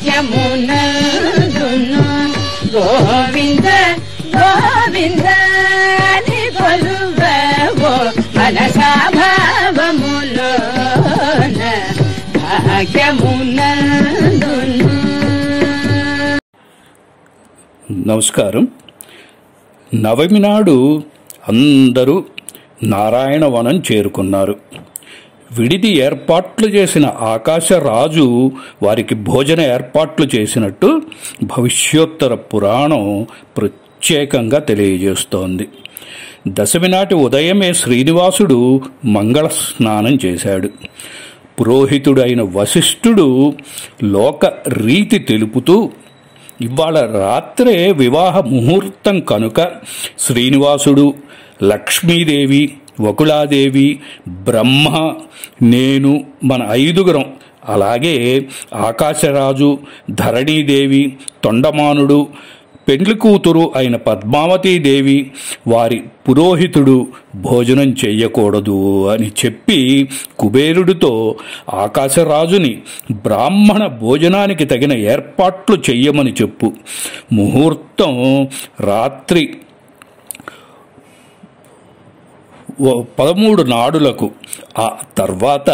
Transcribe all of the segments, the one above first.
భాగ్యమునందును గోవింద గోవింద అని కొలువవో మనసా భావములోన భాగ్యమునందును. నమస్కారం. నవమి నాడు అందరూ నారాయణవనం చేరుకున్నారు. విడిది ఏర్పాట్లు చేసిన ఆకాశరాజు వారికి భోజన ఏర్పాట్లు చేసినట్టు భవిష్యోత్తర పురాణం ప్రత్యేకంగా తెలియజేస్తోంది. దశమి నాటి ఉదయమే శ్రీనివాసుడు మంగళ స్నానం చేశాడు. పురోహితుడైన వశిష్ఠుడు లోక రీతి తెలుపుతూ ఇవాళ రాత్రే వివాహ ముహూర్తం కనుక శ్రీనివాసుడు, లక్ష్మీదేవి, వకుళాదేవి, బ్రహ్మ, నేను మన 5 అలాగే ఆకాశరాజు, ధరణీదేవి, తొండమానుడు, పెండ్లి కూతురు అయిన పద్మావతీదేవి, వారి పురోహితుడు భోజనం చెయ్యకూడదు అని చెప్పి కుబేరుడితో ఆకాశరాజుని బ్రాహ్మణ భోజనానికి తగిన ఏర్పాట్లు చెయ్యమని చెప్పు. ముహూర్తం రాత్రి 13 నాడులకు, ఆ తర్వాత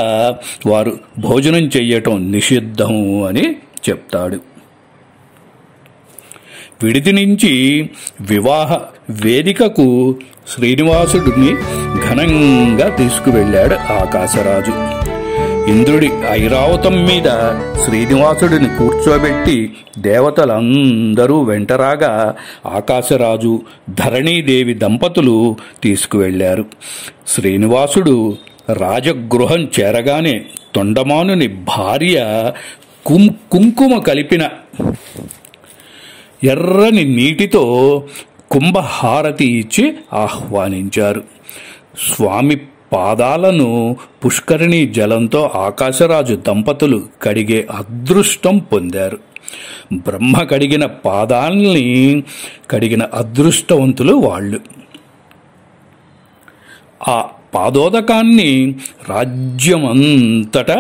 వారు భోజనం చెయ్యటం నిషిద్ధం అని చెప్తాడు. విడిది నుంచి వివాహ వేదికకు శ్రీనివాసుడిని ఘనంగా తీసుకువెళ్ళాడు ఆకాశరాజు. ఇంద్రుడి ఐరావతం మీద శ్రీనివాసుడిని కూర్చోబెట్టి దేవతలందరూ వెంటరాగా ఆకాశరాజు, ధరణీదేవి దంపతులు తీసుకువెళ్లారు. శ్రీనివాసుడు రాజగృహం చేరగానే తొండమానుని భార్య కుంకుమ కలిపిన ఎర్రని నీటితో కుంభహారతి ఇచ్చి ఆహ్వానించారు. స్వామి పాదాలను పుష్కరిణీ జలంతో ఆకాశరాజు దంపతులు కడిగే అదృష్టం పొందారు. బ్రహ్మ కడిగిన పాదాల్ని కడిగిన అదృష్టవంతులు వాళ్ళు. ఆ పాదోదకాన్ని రాజ్యమంతటా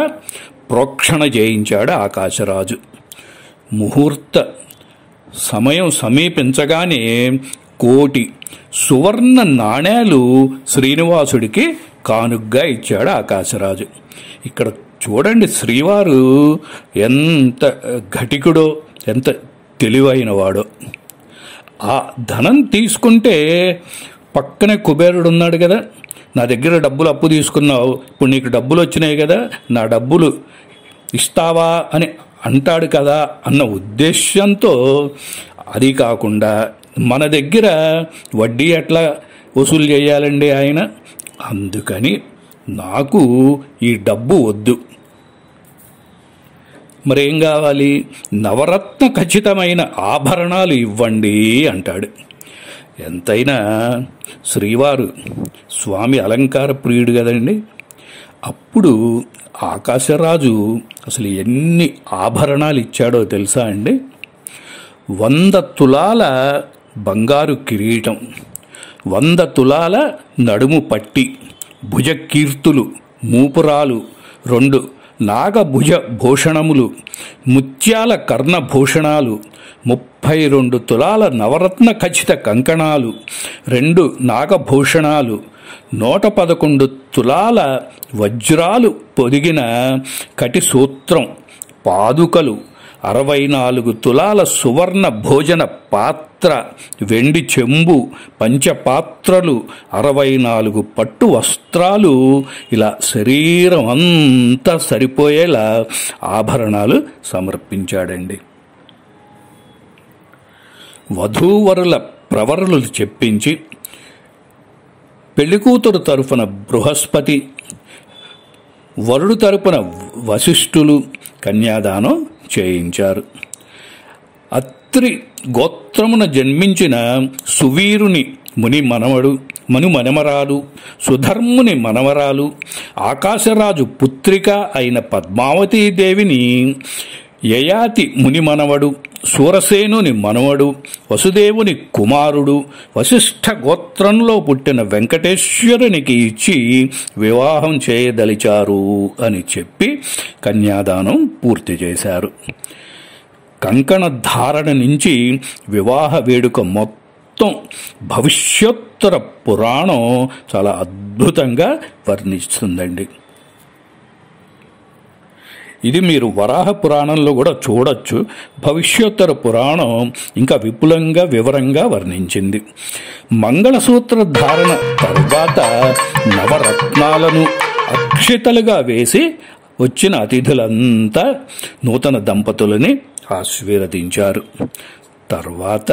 ప్రోక్షణ చేయించాడు ఆకాశరాజు. ముహూర్త సమయం సమీపించగానే 1,000,000 సువర్ణ నాణేలు శ్రీనివాసుడికి కానుగ్గా ఇచ్చాడు ఆకాశరాజు. ఇక్కడ చూడండి, శ్రీవారు ఎంత ఘటికుడో, ఎంత తెలివైనవాడో. ఆ ధనం తీసుకుంటే పక్కనే కుబేరుడు ఉన్నాడు కదా, నా దగ్గర డబ్బులు అప్పు తీసుకున్నావు, ఇప్పుడు నీకు డబ్బులు వచ్చినాయి కదా, నా డబ్బులు ఇస్తావా అని అంటాడు కదా అన్న ఉద్దేశ్యంతో, అది కాకుండా మన దగ్గర వడ్డీ ఎట్లా వసూలు చేయాలండి ఆయన, అందుకని నాకు ఈ డబ్బు వద్దు, మరేం కావాలి, నవరత్న ఖచ్చితమైన ఆభరణాలు ఇవ్వండి అంటాడు. ఎంతైనా శ్రీవారు స్వామి అలంకార ప్రియుడు కదండి. అప్పుడు ఆకాశరాజు అసలు ఎన్ని ఆభరణాలు ఇచ్చాడో తెలుసా అండి? 100 తులాల బంగారు కిరీటం, 100 తులాల నడుము పట్టి, భుజకీర్తులు, మూపురాలు, 2 నాగభుజ భూషణములు, ముత్యాల కర్ణభూషణాలు, 32 తులాల నవరత్న ఖచ్చిత కంకణాలు, 2 నాగభూషణాలు, 111 తులాల వజ్రాలు పొదిగిన కటి సూత్రం, పాదుకలు, 64 తులాల సువర్ణ భోజన పాత్ర, వెండి చెంబు, పంచపాత్రలు, 64 పట్టు వస్త్రాలు, ఇలా శరీరం అంతా సరిపోయేలా ఆభరణాలు సమర్పించాడండి. వధూవరుల ప్రవరులు చెప్పించి పెళ్లికూతురు తరఫున బృహస్పతి, వరుడు తరపున వశిష్ఠులు కన్యాదానం చేయించారు. అత్రి గోత్రమున జన్మించిన సువీరుని మను మనమరాలు, సుధర్ముని మనవరాలు, ఆకాశరాజు పుత్రిక అయిన పద్మావతీదేవిని యయాతి ముని మనవడు, సూరసేనుని మనవడు, వసుదేవుని కుమారుడు, వశిష్ఠ గోత్రంలో పుట్టిన వెంకటేశ్వరునికి ఇచ్చి వివాహం చేయదలిచారు అని చెప్పి కన్యాదానం పూర్తి చేశారు. కంకణ ధారణ నుంచి వివాహ వేడుక మొత్తం భవిష్యోత్తర పురాణం చాలా అద్భుతంగా వర్ణిస్తుందండి. ఇది మీరు వరాహ పురాణంలో కూడా చూడొచ్చు. భవిష్యోత్తర పురాణం ఇంకా విపులంగా వివరంగా వర్ణించింది. మంగళసూత్ర ధారణ తర్వాత నవరత్నాలను అక్షితలుగా వేసి వచ్చిన అతిథులంతా నూతన దంపతులని ఆశీర్వదించారు. తర్వాత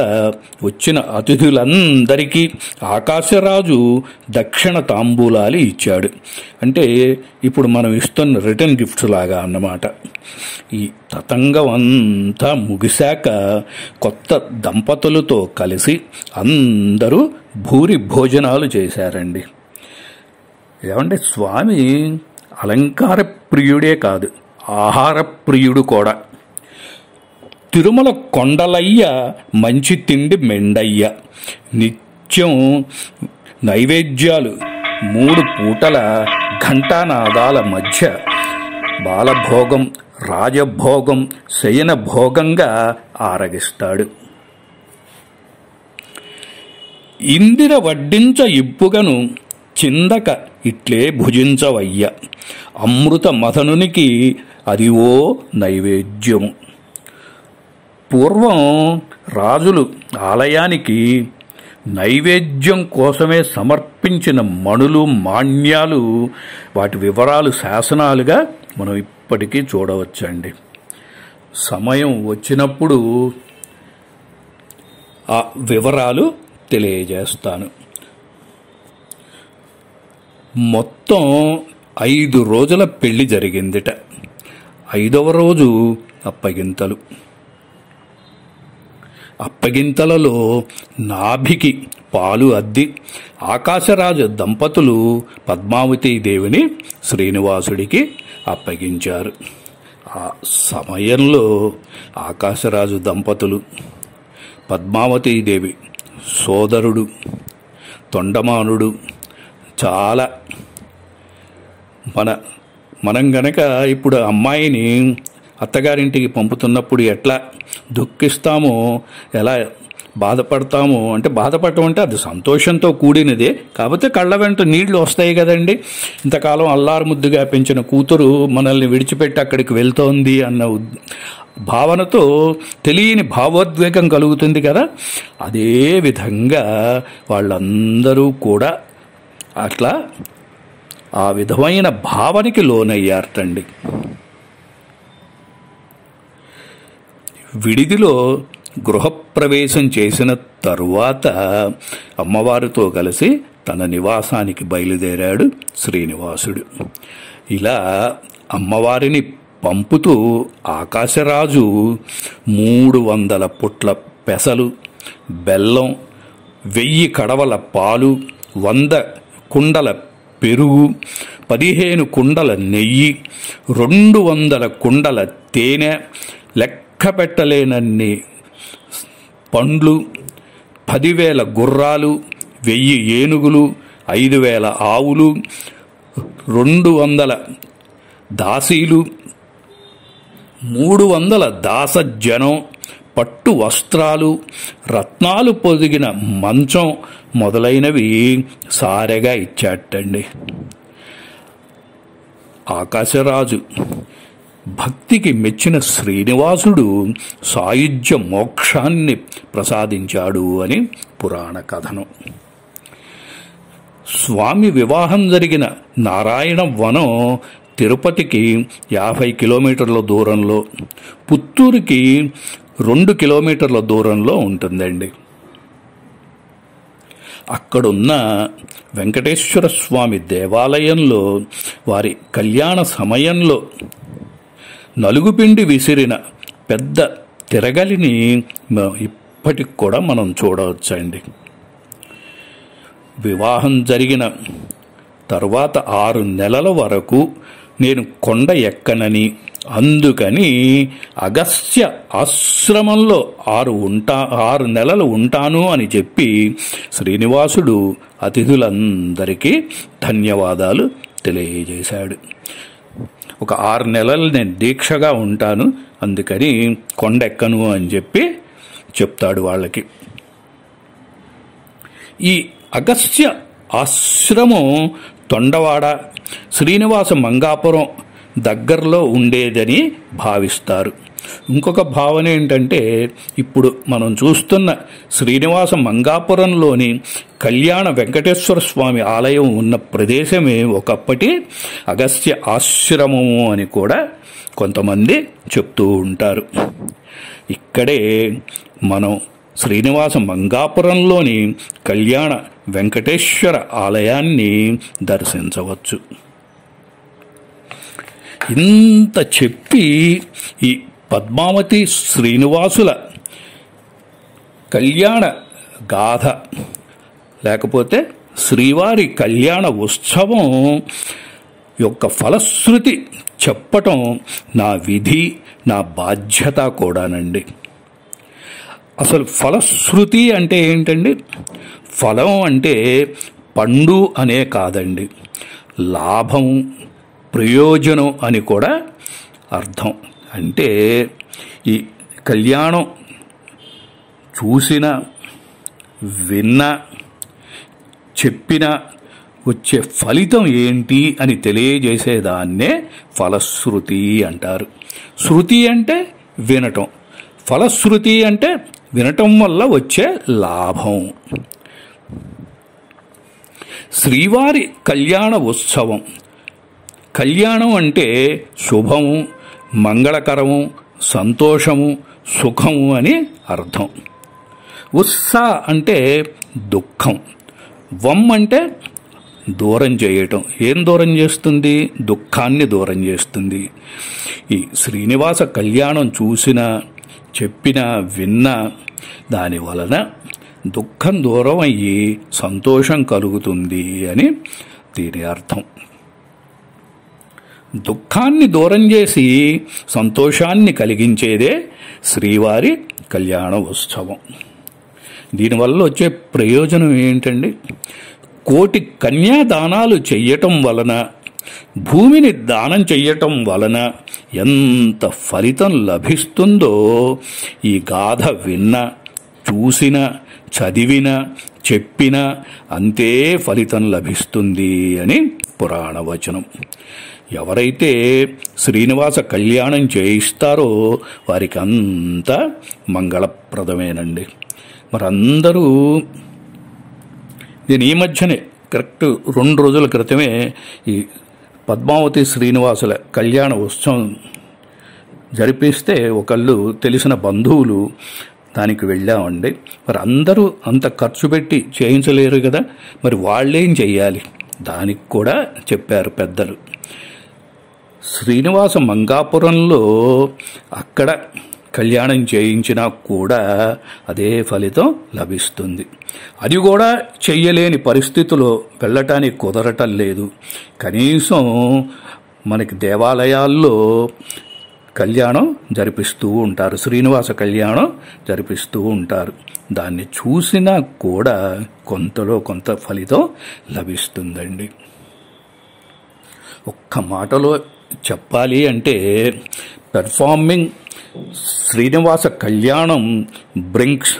వచ్చిన అతిథులందరికీ ఆకాశరాజు దక్షిణ తాంబూలాలు ఇచ్చాడు. అంటే ఇప్పుడు మనం ఇస్తున్న రిటర్న్ గిఫ్ట్స్ లాగా అన్నమాట. ఈ తతంగం అంతా ముగిశాక కొత్త దంపతులతో కలిసి అందరూ భూరి భోజనాలు చేశారండి. ఏమంటే స్వామి అలంకార ప్రియుడే కాదు, ఆహార ప్రియుడు కూడా. తిరుమల కొండలయ్య మంచి తిండి మెండయ్య. నిత్యం నైవేద్యాలు 3 పూటల ఘంటానాదాల మధ్య బాలభోగం, రాజభోగం, శయన భోగంగా ఆరగిస్తాడు. ఇందిర వడ్డించ ఇప్పుగను చిందక ఇట్లే భుజించవయ్య. అమృత మథనునికి అదివో నైవేద్యము. పూర్వం రాజులు ఆలయానికి నైవేద్యం కోసమే సమర్పించిన మణులు, మాణ్యాలు, వాటి వివరాలు శాసనాలుగా మనం ఇప్పటికీ చూడవచ్చండి. సమయం వచ్చినప్పుడు ఆ వివరాలు తెలియజేస్తాను. మొత్తం 5 రోజుల పెళ్లి జరిగిందిట. 5వ రోజు అప్పగింతలు. అప్పగింతలలో నాభికి పాలు అద్ది ఆకాశరాజు దంపతులు పద్మావతీదేవిని శ్రీనివాసుడికి అప్పగించారు. ఆ సమయంలో ఆకాశరాజు దంపతులు పద్మావతీదేవి సోదరుడు తొండమానుడు చాలా మనం గనక ఇప్పుడు అమ్మాయిని అత్తగారింటికి పంపుతున్నప్పుడు ఎట్లా దుఃఖిస్తామో, ఎలా బాధపడతామో, అంటే బాధపడటం అంటే అది సంతోషంతో కూడినదే, కాకపోతే కళ్ళ వెంట నీళ్లు వస్తాయి కదండి. ఇంతకాలం అల్లారు ముద్దుగా పెంచిన కూతురు మనల్ని విడిచిపెట్టి అక్కడికి వెళ్తోంది అన్న భావనతో తెలియని భావోద్వేగం కలుగుతుంది కదా. అదే విధంగా వాళ్ళందరూ కూడా అట్లా ఆ విధమైన భావనకి లోనయ్యారటండి. విడిదిలో గృహప్రవేశం చేసిన తరువాత అమ్మవారితో కలిసి తన నివాసానికి బయలుదేరాడు శ్రీనివాసుడు. ఇలా అమ్మవారిని పంపుతూ ఆకాశరాజు 300 పుట్ల పెసలు, బెల్లం, 1000 కడవల పాలు, 100 కుండల పెరుగు, 15 కుండల నెయ్యి, 200 కుండల తేనె, లెక్క పెట్టలేనన్ని పండ్లు, 10,000 గుర్రాలు, 1000 ఏనుగులు, 5,000 ఆవులు, 200 దాసీలు, 300 దాసజనం, పట్టు వస్త్రాలు, రత్నాలు పొదిగిన మంచం మొదలైనవి సారెగా ఇచ్చాటండి. ఆకాశరాజు భక్తికి మెచ్చిన శ్రీనివాసుడు సాయుధ్య మోక్షాన్ని ప్రసాదించాడు అని పురాణ కథనం. స్వామి వివాహం జరిగిన నారాయణ వనం తిరుపతికి 50 కిలోమీటర్ల దూరంలో, పుత్తూరుకి 2 కిలోమీటర్ల దూరంలో ఉంటుందండి. అక్కడున్న వెంకటేశ్వర స్వామి దేవాలయంలో వారి కళ్యాణ సమయంలో నలుగుపిండి విసిరిన పెద్ద తిరగలిని ఇప్పటికి కూడా మనం చూడవచ్చండి. వివాహం జరిగిన తర్వాత 6 నెలల వరకు నేను కొండ ఎక్కనని, అందుకని అగస్త్య ఆశ్రమంలో 6 నెలలు ఉంటాను అని చెప్పి శ్రీనివాసుడు అతిథులందరికీ ధన్యవాదాలు తెలియజేశాడు. ఒక 6 నెలలు నేను దీక్షగా ఉంటాను, అందుకని కొండెక్కను అని చెప్పి చెప్తాడు వాళ్ళకి. ఈ అగస్త్య ఆశ్రమం తొండవాడ, శ్రీనివాస మంగాపురం దగ్గరలో ఉండేదని భావిస్తారు. ఇంకొక భావన ఏంటంటే, ఇప్పుడు మనం చూస్తున్న శ్రీనివాస మంగాపురంలోని కళ్యాణ వెంకటేశ్వర స్వామి ఆలయం ఉన్న ప్రదేశమే ఒకప్పటి అగస్త్య ఆశ్రమము అని కూడా కొంతమంది చెప్తూ ఉంటారు. ఇక్కడే మనం శ్రీనివాస మంగాపురంలోని కళ్యాణ వెంకటేశ్వర ఆలయాన్ని దర్శించవచ్చు. ఇంత చెప్పి ఈ పద్మావతి శ్రీనివాసుల కళ్యాణ గాథ లేకపోతే శ్రీవారి కళ్యాణ ఉత్సవం యొక్క ఫలశ్రుతి చెప్పటం నా విధి, నా బాధ్యత కూడానండి. అసలు ఫలశ్రుతి అంటే ఏంటండి? ఫలం అంటే పండు అనే కాదండి, లాభం, ప్రయోజనం అని కూడా అర్థం. అంటే ఈ కళ్యాణం చూసిన, విన్న, చెప్పిన వచ్చే ఫలితం ఏంటి అని తెలియజేసేదాన్నే ఫలశ్రుతి అంటారు. శృతి అంటే వినటం, ఫలశ్రుతి అంటే వినటం వల్ల వచ్చే లాభం. శ్రీవారి కళ్యాణ ఉత్సవం. కళ్యాణం అంటే శుభము, మంగళకరము, సంతోషము, సుఖము అని అర్థం. ఉత్సా అంటే దుఃఖం. వం అంటే దూరం చేయటం. ఏం దూరం చేస్తుంది? దుఃఖాన్ని దూరం చేస్తుంది. ఈ శ్రీనివాస కళ్యాణం చూసినా, చెప్పినా, విన్నా దాని వలన దుఃఖం దూరం అయ్యి సంతోషం కలుగుతుంది అని దీని అర్థం. దుఃఖాన్ని దూరం చేసి సంతోషాన్ని కలిగించేదే శ్రీవారి కళ్యాణ ఉత్సవం. దీనివల్ల వచ్చే ప్రయోజనం ఏంటండి? కోటి కన్యాదానాలు చెయ్యటం వలన, భూమిని దానం చెయ్యటం వలన ఎంత ఫలితం లభిస్తుందో ఈ గాథ విన్న, చూసిన, చదివిన, చెప్పిన అంతే ఫలితం లభిస్తుంది అని పురాణ వచనం. ఎవరైతే శ్రీనివాస కళ్యాణం చేయిస్తారో వారికి అంతా మంగళప్రదమేనండి. మరి అందరూ నేను ఈ మధ్యనే కరెక్ట్ 2 రోజుల క్రితమే ఈ పద్మావతి శ్రీనివాసుల కళ్యాణ ఉత్సవం జరిపిస్తే ఒకళ్ళు తెలిసిన బంధువులు దానికి వెళ్ళామండి. మరి అందరూ అంత ఖర్చు పెట్టి చేయించలేరు కదా, మరి వాళ్ళేం చెయ్యాలి? దానికి కూడా చెప్పారు పెద్దలు. శ్రీనివాస మంగాపురంలో అక్కడ కళ్యాణం చేయించినా కూడా అదే ఫలితం లభిస్తుంది. అది కూడా చెయ్యలేని పరిస్థితిలో వెళ్ళటానికి కుదరటం లేదు. కనీసం మనకి దేవాలయాల్లో కళ్యాణం జరిపిస్తూ ఉంటారు, శ్రీనివాస కళ్యాణం జరిపిస్తూ ఉంటారు. దాన్ని చూసినా కూడా కొంతలో కొంత ఫలితం లభిస్తుందండి. ఒక్క మాటలో చెప్పాలి అంటే performing Srinivasa Kalyanam brings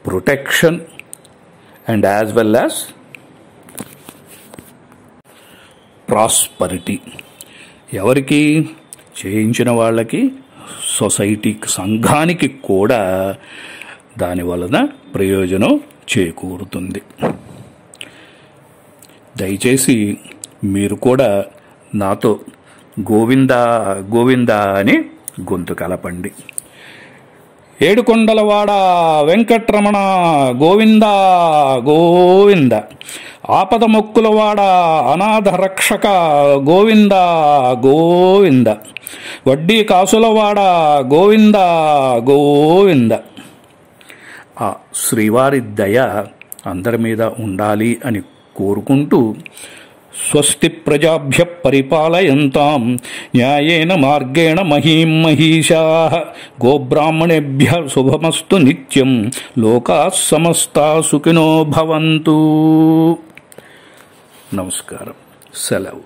protection and as well as prosperity. ఎవరికి? చేయించిన వాళ్ళకి, సొసైటీకి, సంఘానికి కూడా దాని వలన ప్రయోజనం చేకూరుతుంది. దయచేసి మీరు కూడా నాతో గోవిందా గోవిందా అని గొంతు కలపండి. ఏడుకొండలవాడ వెంకట్రమణ గోవిందా గోవింద, ఆపద మొక్కులవాడ అనాథ రక్షక గోవిందా గోవింద, వడ్డీ కాసులవాడ గోవిందా గోవింద. ఆ శ్రీవారి దయ అందరి మీద ఉండాలి అని కోరుకుంటూ స్వస్తి ప్రజాభ్య పరిపాలయంతాం న్యాయేన మార్గేణ మహీం మహీషాః గోబ్రాహ్మణేభ్య శుభమస్తు నిత్యం లోకాః సమస్తా సుఖినో భవంతు. నమస్కారం. సెలవు.